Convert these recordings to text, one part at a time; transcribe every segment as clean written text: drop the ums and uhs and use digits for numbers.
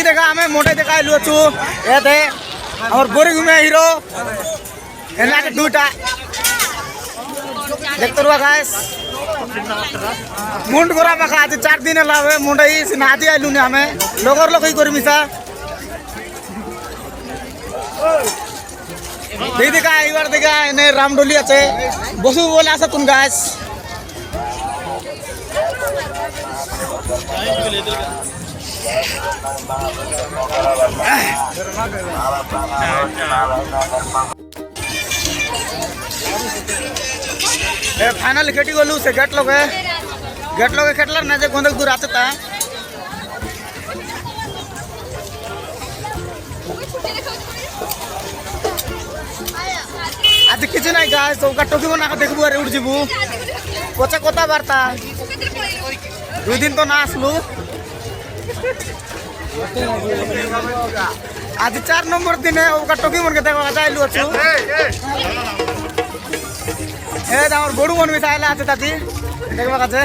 देखा हमें मोटे देखा लुआ चू ये थे और बोरी घूमे हीरो एना के दूटा देखते रहो गाइस मुंड गोरा बखा आज 4 दिन लावे मुंडई सिनादी आइलु ने हमें लोगर लोग ही करमिसा दीदी का इवर देखा ने रामडोली আছে বসু বলে আছে তুমি গাইস फाइनल खेटी गलु से गेट लगे खेटलार ना जे गोंदक दूर आते ता आज किसी ना गाइस तो टोकी बना देखबू अरे उठ जीबू कोचा कोता बार्ता 2 दिन तो ना आसलू आज 4 नंबर दिन है टोकी मन के देखा जाइलु अछु ए हमर बड़ू मन में आइला আছে ताती देखबा काছে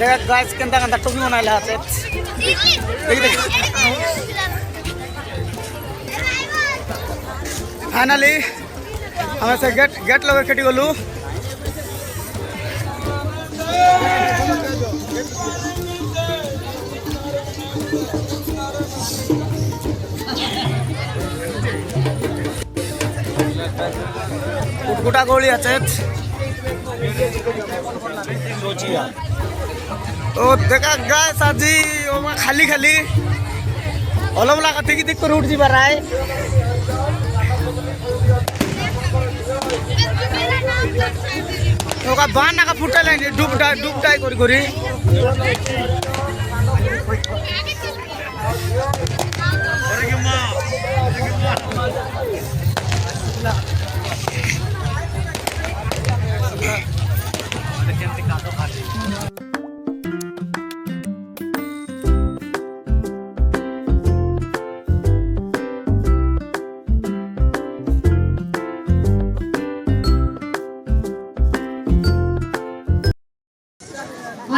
देख गाइस केंदा केंदा टोपी बनाइला আছে देख फाइनली हमें से गेट लगे खेटी गलु कुटकुटा गोली আছে ओ देखा गाइस आजी ओमा खाली खाली अलमला का टिकी टिक कर उठ जी बराय ओका बाना का फुटल है डूबडाई करी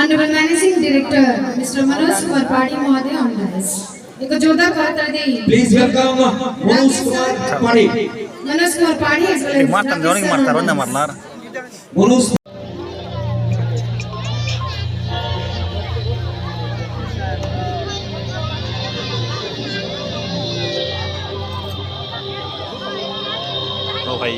Honorable Managing Director, Mr. Manoj Kumar Padi Mohoday on this. एक जोरदार करताल दे. Please welcome Manoj Kumar Padi. Manoj Kumar Padi as well as. मारता जोनिंग मारता रोंदा मारनार. Manoj. ओ भाई.